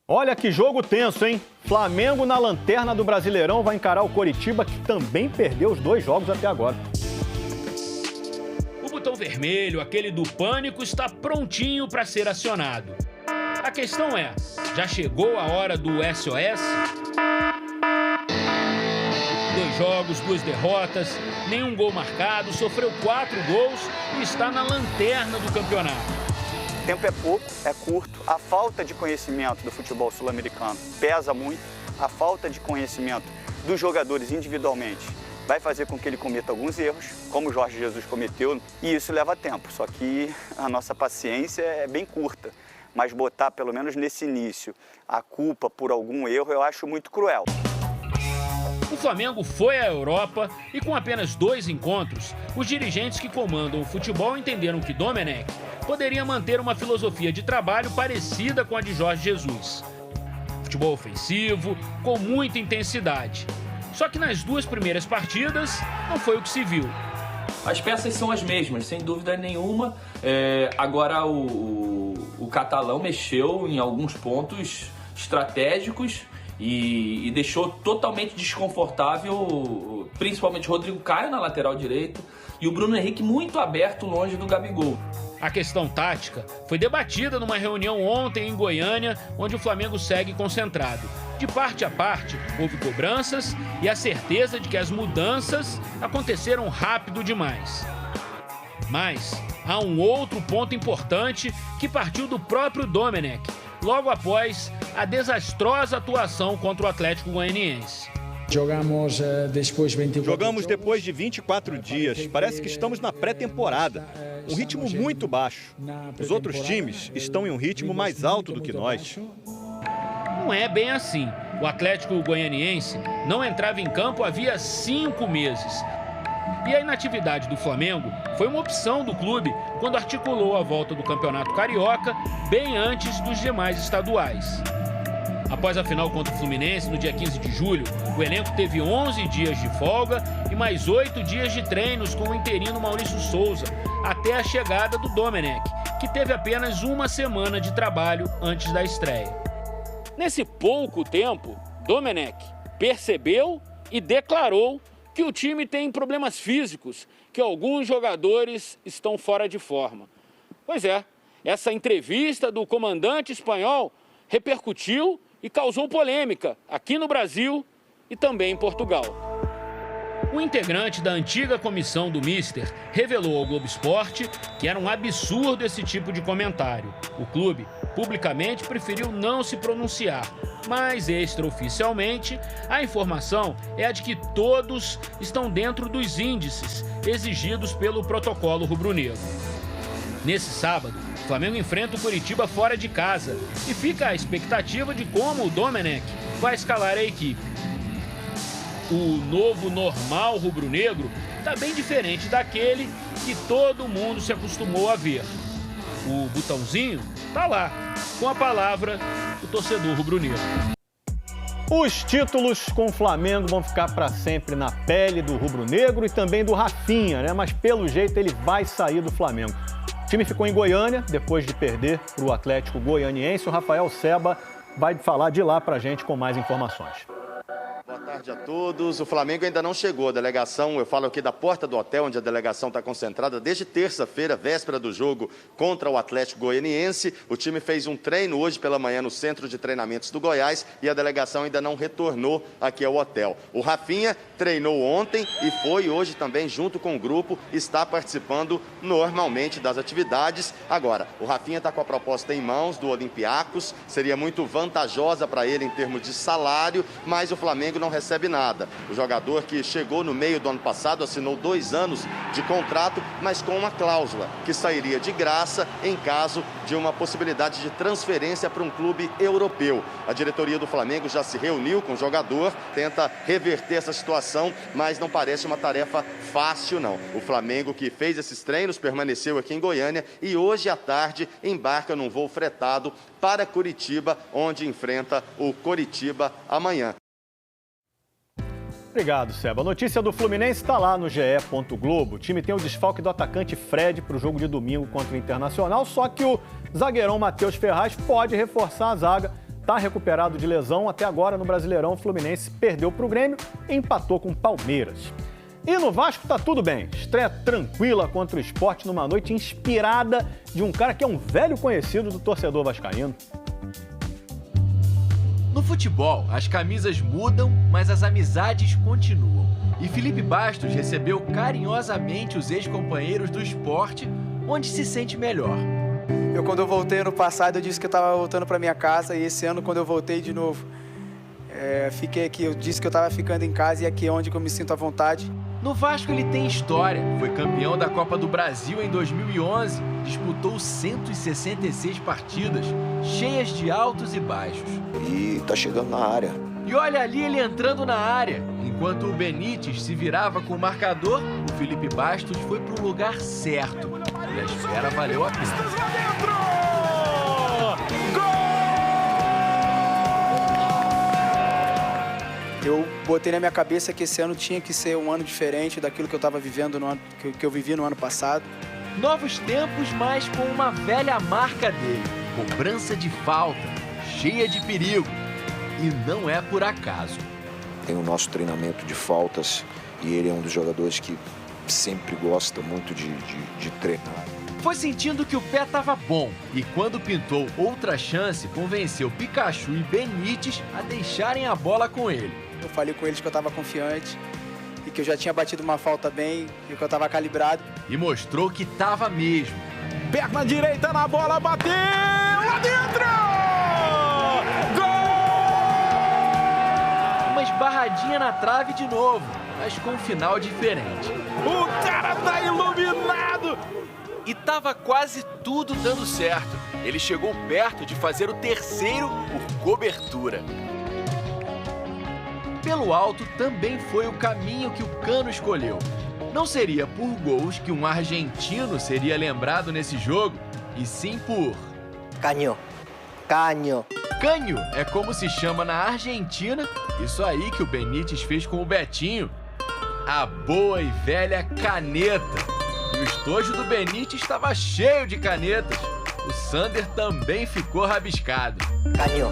Olha que jogo tenso, hein? Flamengo na lanterna do Brasileirão vai encarar o Coritiba, que também perdeu os 2 jogos até agora. O botão vermelho, aquele do pânico, está prontinho para ser acionado. A questão é, já chegou a hora do SOS? 2 jogos, 2 derrotas, nenhum gol marcado, sofreu 4 gols e está na lanterna do campeonato. O tempo é pouco, é curto. A falta de conhecimento do futebol sul-americano pesa muito. A falta de conhecimento dos jogadores individualmente vai fazer com que ele cometa alguns erros, como o Jorge Jesus cometeu, e isso leva tempo. Só que a nossa paciência é bem curta. Mas botar, pelo menos nesse início, a culpa por algum erro, eu acho muito cruel. O Flamengo foi à Europa e com apenas 2 encontros, os dirigentes que comandam o futebol entenderam que Domenech poderia manter uma filosofia de trabalho parecida com a de Jorge Jesus. Futebol ofensivo, com muita intensidade. Só que nas 2 primeiras partidas, não foi o que se viu. As peças são as mesmas, sem dúvida nenhuma. Agora o catalão mexeu em alguns pontos estratégicos e deixou totalmente desconfortável, principalmente Rodrigo Caio na lateral direita e o Bruno Henrique muito aberto longe do Gabigol. A questão tática foi debatida numa reunião ontem em Goiânia, onde o Flamengo segue concentrado. De parte a parte, houve cobranças e a certeza de que as mudanças aconteceram rápido demais. Mas há um outro ponto importante que partiu do próprio Domenech, logo após a desastrosa atuação contra o Atlético Goianiense. Jogamos depois de 24 dias. Parece que estamos na pré-temporada. Um ritmo muito baixo. Os outros times estão em um ritmo mais alto do que nós. Não é bem assim. O Atlético Goianiense não entrava em campo havia 5 meses. E a inatividade do Flamengo foi uma opção do clube quando articulou a volta do Campeonato Carioca bem antes dos demais estaduais. Após a final contra o Fluminense, no dia 15 de julho, o elenco teve 11 dias de folga e mais 8 dias de treinos com o interino Maurício Souza, até a chegada do Domenech, que teve apenas 1 semana de trabalho antes da estreia. Nesse pouco tempo, Domenech percebeu e declarou que o time tem problemas físicos, que alguns jogadores estão fora de forma. Pois é, essa entrevista do comandante espanhol repercutiu e causou polêmica aqui no Brasil e também em Portugal. O integrante da antiga comissão do Mister revelou ao Globo Esporte que era um absurdo esse tipo de comentário. O clube publicamente preferiu não se pronunciar, mas extraoficialmente a informação é a de que todos estão dentro dos índices exigidos pelo protocolo rubro-negro. Nesse sábado, o Flamengo enfrenta o Coritiba fora de casa e fica a expectativa de como o Domenech vai escalar a equipe. O novo normal rubro-negro está bem diferente daquele que todo mundo se acostumou a ver. O botãozinho está lá, com a palavra do torcedor rubro-negro. Os títulos com o Flamengo vão ficar para sempre na pele do rubro-negro e também do Rafinha, né? Mas pelo jeito ele vai sair do Flamengo. O time ficou em Goiânia, depois de perder para o Atlético Goianiense. O Rafael Seba vai falar de lá para a gente com mais informações. Boa tarde a todos. O Flamengo ainda não chegou. A delegação, eu falo aqui da porta do hotel, onde a delegação está concentrada desde terça-feira, véspera do jogo contra o Atlético Goianiense. O time fez um treino hoje pela manhã no Centro de Treinamentos do Goiás e a delegação ainda não retornou aqui ao hotel. O Rafinha treinou ontem e foi hoje também junto com o grupo, está participando normalmente das atividades. Agora, o Rafinha está com a proposta em mãos do Olympiacos, seria muito vantajosa para ele em termos de salário, mas o Flamengo não recebe nada. O jogador que chegou no meio do ano passado assinou 2 anos de contrato, mas com uma cláusula que sairia de graça em caso de uma possibilidade de transferência para um clube europeu. A diretoria do Flamengo já se reuniu com o jogador, tenta reverter essa situação, mas não parece uma tarefa fácil, não. O Flamengo, que fez esses treinos, permaneceu aqui em Goiânia e hoje à tarde embarca num voo fretado para Curitiba, onde enfrenta o Coritiba amanhã. Obrigado, Seba. A notícia do Fluminense está lá no ge.globo. O time tem o desfalque do atacante Fred para o jogo de domingo contra o Internacional, só que o zagueirão Matheus Ferraz pode reforçar a zaga está recuperado de lesão. Até agora, no Brasileirão, o Fluminense perdeu para o Grêmio e empatou com o Palmeiras. E no Vasco tá tudo bem. Estreia tranquila contra o Sport numa noite inspirada de um cara que é um velho conhecido do torcedor vascaíno. No futebol, as camisas mudam, mas as amizades continuam. E Felipe Bastos recebeu carinhosamente os ex-companheiros do Sport, onde se sente melhor. Quando eu voltei ano passado, eu disse que eu estava voltando para minha casa, e esse ano, quando eu voltei de novo, fiquei aqui. Eu disse que eu estava ficando em casa e aqui é onde eu me sinto à vontade. No Vasco ele tem história, foi campeão da Copa do Brasil em 2011, disputou 166 partidas, cheias de altos e baixos. E tá chegando na área. E olha ali ele entrando na área. Enquanto o Benítez se virava com o marcador, o Felipe Bastos foi pro lugar certo. E a espera valeu a pena. Eu botei na minha cabeça que esse ano tinha que ser um ano diferente daquilo que eu estava vivendo que eu vivi no ano passado. Novos tempos, mas com uma velha marca dele. Cobrança de falta, cheia de perigo. E não é por acaso. Tem o nosso treinamento de faltas e ele é um dos jogadores que sempre gosta muito de treinar. Foi sentindo que o pé estava bom e quando pintou outra chance, convenceu Pikachu e Benítez a deixarem a bola com ele. Eu falei com eles que eu estava confiante e que eu já tinha batido uma falta bem e que eu estava calibrado. E mostrou que estava mesmo. Perna direita na bola, bateu! Lá dentro! Gol! Uma esbarradinha na trave de novo, mas com um final diferente. O cara tá iluminado! E tava quase tudo dando certo. Ele chegou perto de fazer o terceiro por cobertura. Pelo alto também foi o caminho que o Cano escolheu. Não seria por gols que um argentino seria lembrado nesse jogo, e sim por... Canho. Canho. Canho é como se chama na Argentina, isso aí que o Benítez fez com o Betinho. A boa e velha caneta. E o estojo do Benítez estava cheio de canetas. O Sander também ficou rabiscado. Canho.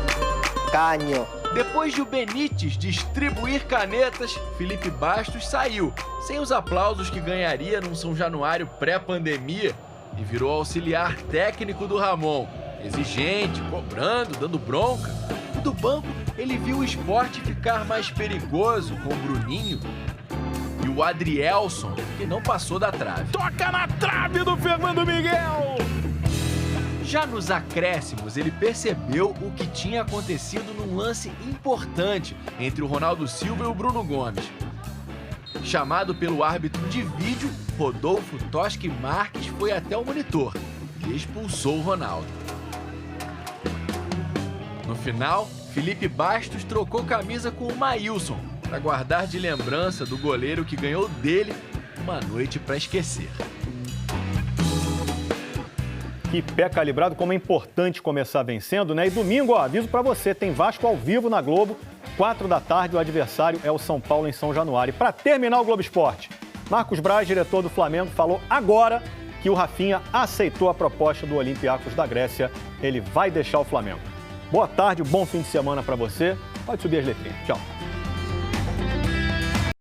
Canho. Depois de o Benítez distribuir canetas, Felipe Bastos saiu, sem os aplausos que ganharia num São Januário pré-pandemia, e virou auxiliar técnico do Ramon. Exigente, cobrando, dando bronca. E do banco, ele viu o Sport ficar mais perigoso com o Bruninho e o Adrielson, que não passou da trave. Toca na trave do Fernando Miguel! Já nos acréscimos, ele percebeu o que tinha acontecido num lance importante entre o Ronaldo Silva e o Bruno Gomes. Chamado pelo árbitro de vídeo, Rodolfo Toschi Marques foi até o monitor e expulsou o Ronaldo. No final, Felipe Bastos trocou camisa com o Maílson para guardar de lembrança do goleiro que ganhou dele uma noite para esquecer. Que pé calibrado, como é importante começar vencendo, né? E domingo, ó, aviso pra você, tem Vasco ao vivo na Globo, 4 da tarde, o adversário é o São Paulo em São Januário. E pra terminar o Globo Esporte, Marcos Braz, diretor do Flamengo, falou agora que o Rafinha aceitou a proposta do Olympiacos da Grécia. Ele vai deixar o Flamengo. Boa tarde, bom fim de semana pra você. Pode subir as letrinhas. Tchau.